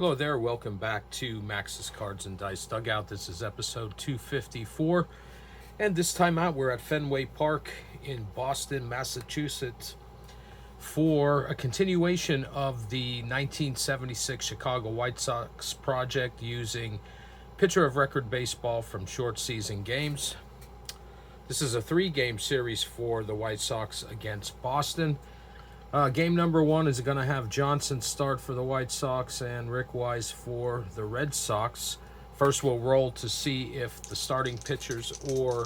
Hello there, welcome back to Max's Cards and Dice Dugout. This is episode 254, and this time out we're at Fenway Park in Boston, Massachusetts for a continuation of the 1976 Chicago White Sox Project using pitcher of record baseball from short season games. This is a 3-game series for the White Sox against Boston. Game number 1 is going to have Johnson start for the White Sox and Rick Wise for the Red Sox. First, we'll roll to see if the starting pitchers or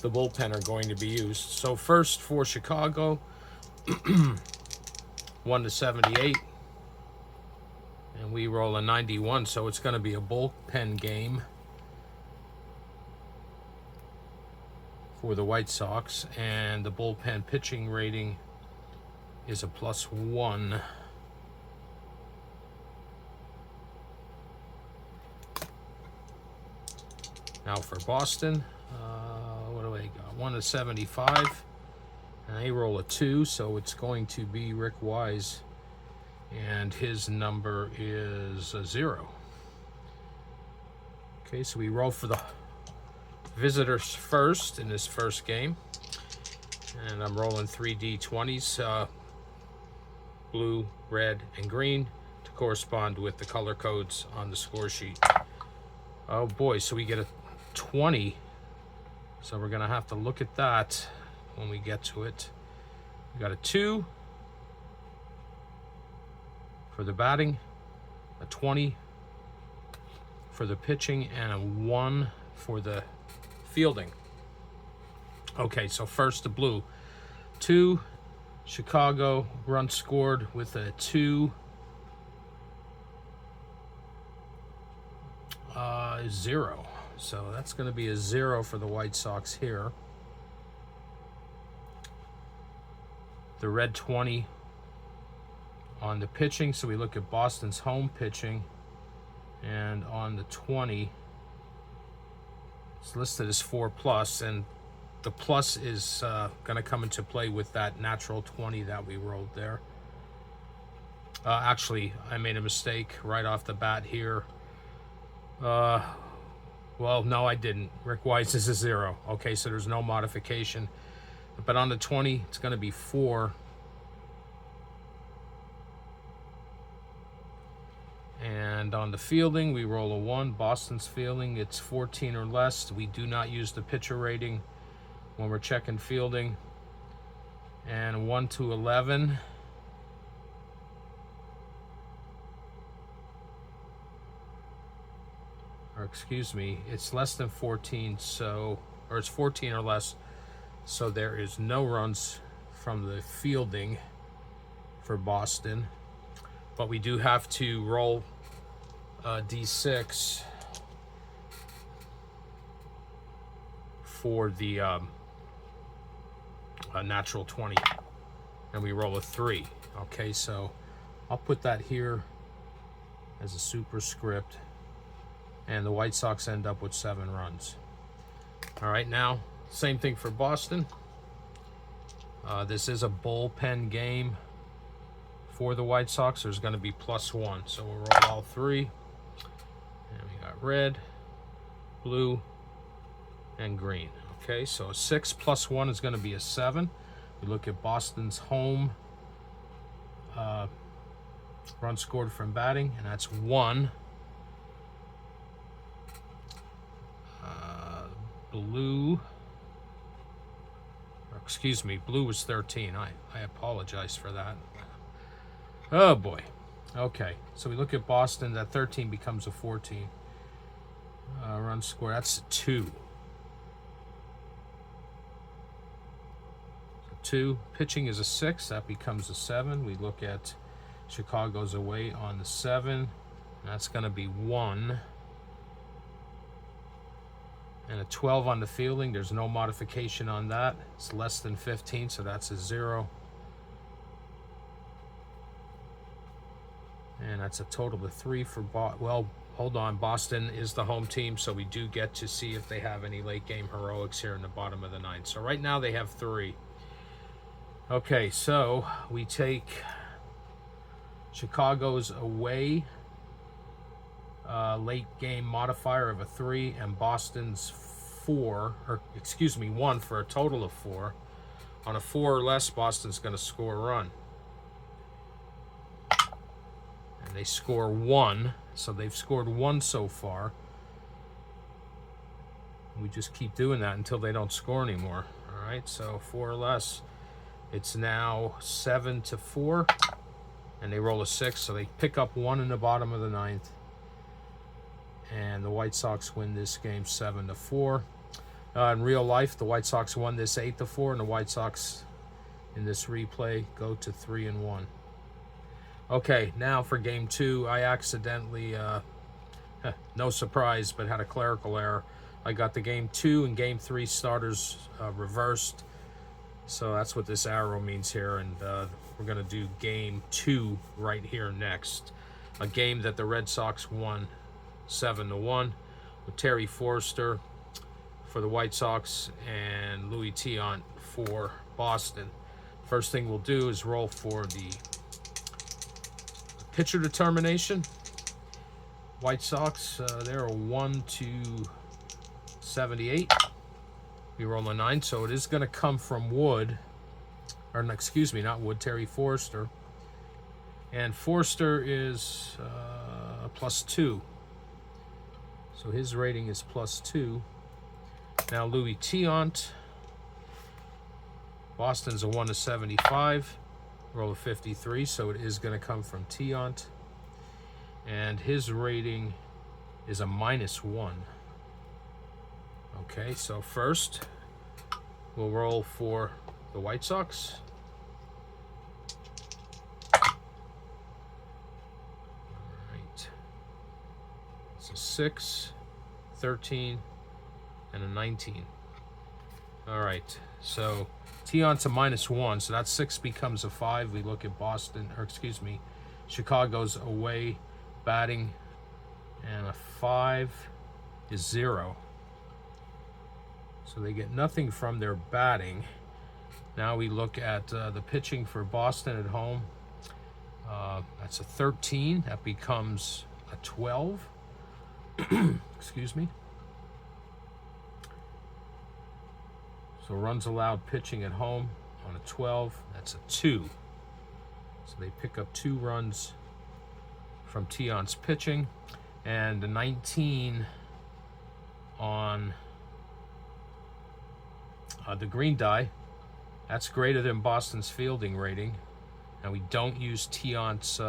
the bullpen are going to be used. So first for Chicago, 1-78, and we roll a 91, so it's going to be a bullpen game for the White Sox, and the bullpen pitching rating is a +1. Now for Boston, what do I got? 1-75, and they roll a 2, so it's going to be Rick Wise, and his number is a 0. Okay, so we roll for the visitors first in this first game, and I'm rolling 3 D20s. Blue, red, and green to correspond with the color codes on the score sheet. Oh boy, so we get a 20. So we're gonna have to look at that when we get to it. We got a 2 for the batting, a 20 for the pitching, and a 1 for the fielding. Okay, so first the blue. 2, Chicago, run scored with a 2, 0. So that's going to be a 0 for the White Sox here. The red 20 on the pitching. So we look at Boston's home pitching. And on the 20, it's listed as 4+. And the plus is going to come into play with that natural 20 that we rolled there. Actually, I made a mistake right off the bat here. Well, no, I didn't. Rick Wise is a 0. Okay, so there's no modification. But on the 20, it's going to be 4. And on the fielding, we roll a 1. Boston's fielding, it's 14 or less. We do not use the pitcher rating when we're checking fielding. And 1-11. Or excuse me, it's less than 14, so, or it's 14 or less, so there is no runs from the fielding for Boston. But we do have to roll D6 for the a natural 20, and we roll a 3. Okay, so I'll put that here as a superscript, and the White Sox end up with 7 runs. All right, now same thing for Boston. This is a bullpen game for the White Sox. There's going to be +1, so we'll roll all 3, and we got red, blue, and green. Okay, so a 6 + 1 is going to be a 7. We look at Boston's home run scored from batting, and that's 1. Blue, or excuse me, blue was 13. I apologize for that. Oh boy. Okay, so we look at Boston. That 13 becomes a 14. Run score, that's a 2. 2. Pitching is a 6. That becomes a 7. We look at Chicago's away on the 7. That's going to be 1. And a 12 on the fielding. There's no modification on that. It's less than 15, so that's a 0. And that's a total of 3 for well, hold on. Boston is the home team, so we do get to see if they have any late game heroics here in the bottom of the 9th. So right now they have 3. Okay, so we take Chicago's away late game modifier of a 3, and Boston's 1 for a total of 4. On a 4 or less, Boston's going to score a run. And they score 1, so they've scored 1 so far. We just keep doing that until they don't score anymore. All right, so 4 or less. It's now 7-4, and they roll a 6, so they pick up 1 in the bottom of the 9th. And the White Sox win this game 7-4. In real life, the White Sox won this 8-4, and the White Sox in this replay go to 3-1. Okay, now for game 2, I accidentally, no surprise, but had a clerical error. I got the game 2 and game 3 starters reversed. So that's what this arrow means here, and we're going to do game 2 right here next. A game that the Red Sox won 7-1 with Terry Forster for the White Sox and Louis Tiant for Boston. First thing we'll do is roll for the pitcher determination. White Sox, they're a 1-78. We roll a 9, so it is going to come from Wood. Or, excuse me, not Wood, Terry Forster. And Forster is +2. So his rating is +2. Now Louis Tiant. Boston's a 1-75. Roll a 53, so it is going to come from Tiant. And his rating is a -1. Okay, so first we'll roll for the White Sox. Alright. It's a 6, 13, and a 19. Alright, so Tiant's a -1, so that 6 becomes a 5. We look at Boston, or excuse me, Chicago's away batting, and a 5 is 0. So they get nothing from their batting. Now we look at the pitching for Boston at home. That's a 13. That becomes a 12. Excuse me. So runs allowed pitching at home on a 12. That's a 2. So they pick up 2 runs from Tiant's pitching. And a 19 on the green die. That's greater than Boston's fielding rating. And we don't use Tiant's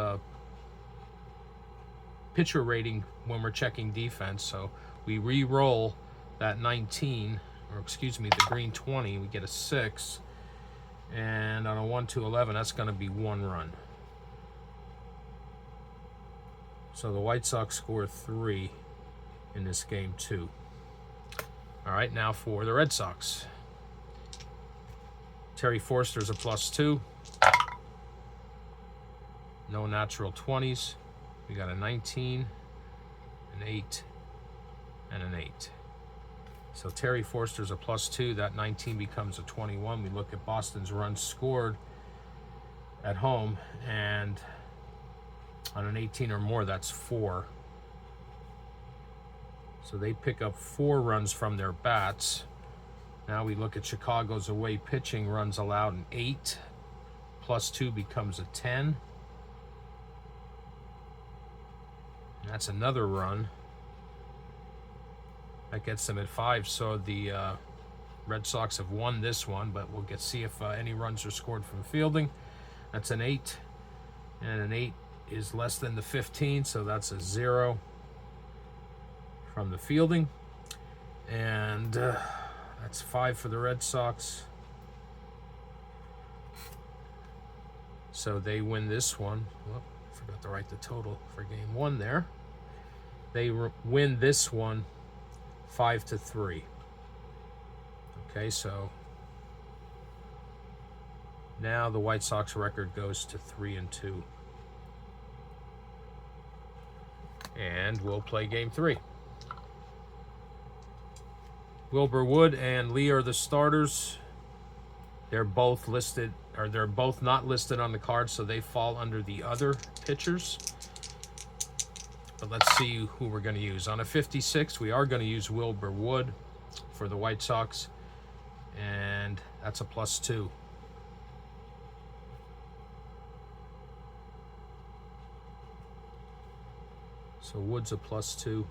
pitcher rating when we're checking defense. So we re-roll that 19, or excuse me, the green 20. We get a 6. And on a 1-11, that's going to be 1 run. So the White Sox score 3 in this game 2. All right, now for the Red Sox. Terry Forster's a +2. No natural 20s. We got a 19, an 8, and an 8. So Terry Forster's a +2. That 19 becomes a 21. We look at Boston's runs scored at home, and on an 18 or more, that's 4. So they pick up 4 runs from their bats. Now we look at Chicago's away pitching, runs allowed an 8. +2 becomes a 10. And that's another run. That gets them at 5. So the Red Sox have won this one, but we'll see if any runs are scored from fielding. That's an 8. And an 8 is less than the 15, so that's a 0 from the fielding. And that's 5 for the Red Sox. So they win this one. Whoop, forgot to write the total for game 1 there. They win this one 5-3. Okay, so now the White Sox record goes to 3-2. And we'll play game 3. Wilbur Wood and Lee are the starters. They're both listed or they're both not listed on the card, so they fall under the other pitchers. But let's see who we're going to use. On a 56, we are going to use Wilbur Wood for the White Sox, and that's a +2. So Wood's a +2.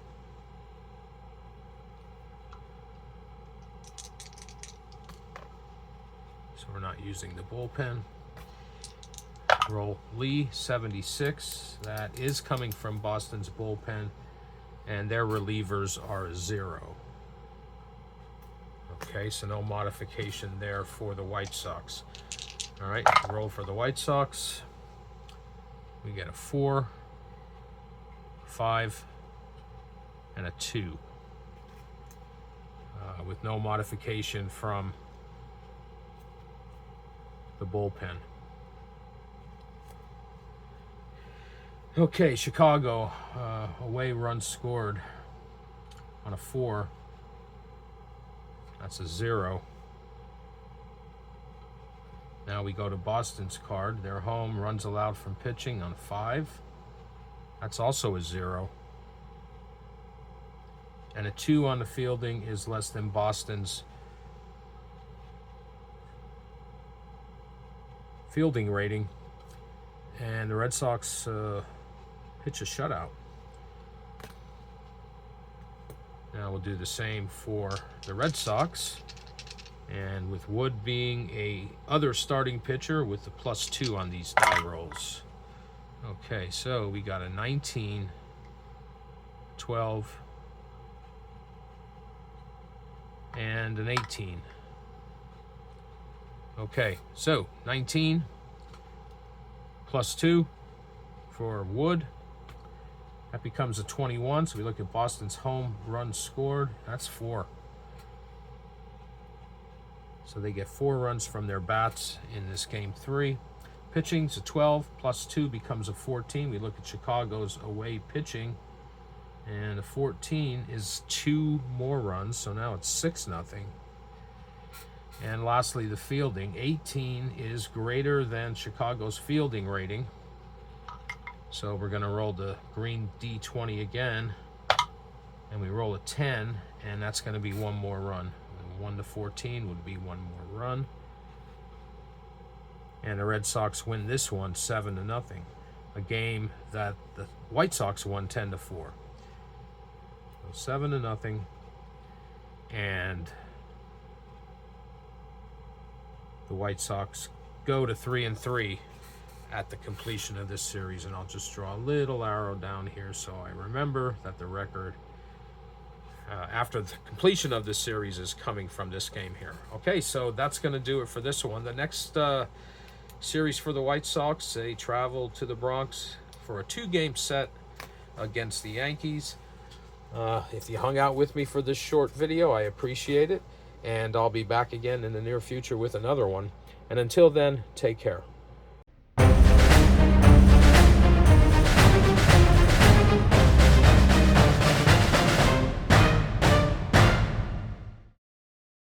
So we're not using the bullpen. Roll Lee, 76. That is coming from Boston's bullpen, and their relievers are 0. Okay, so no modification there for the White Sox. All right, roll for the White Sox. We get a 4, 5, and a 2. With no modification from the bullpen. Okay, Chicago, away runs scored on a 4. That's a 0. Now we go to Boston's card. Their home runs allowed from pitching on 5. That's also a 0. And a 2 on the fielding is less than Boston's fielding rating. And the Red Sox pitch a shutout. Now we'll do the same for the Red Sox. And with Wood being a other starting pitcher with the +2 on these die rolls. Okay, so we got a 19, 12, and an 18. Okay, so 19 +2 for Wood. That becomes a 21. So we look at Boston's home runs scored. That's 4. So they get 4 runs from their bats in this game 3. Pitching's a 12 +2 becomes a 14. We look at Chicago's away pitching, and a 14 is 2 more runs. So now it's 6-0. And lastly, the fielding. 18 is greater than Chicago's fielding rating. So we're going to roll the green D20 again. And we roll a 10, and that's going to be 1 more run. 1 to 14 would be 1 more run. And the Red Sox win this one 7-0. A game that the White Sox won 10-4. So 7-0. And the White Sox go to 3-3 at the completion of this series. And I'll just draw a little arrow down here so I remember that the record after the completion of this series is coming from this game here. Okay, so that's going to do it for this one. The next series for the White Sox, they travel to the Bronx for a 2-game set against the Yankees. If you hung out with me for this short video, I appreciate it. And I'll be back again in the near future with another one. And until then, take care.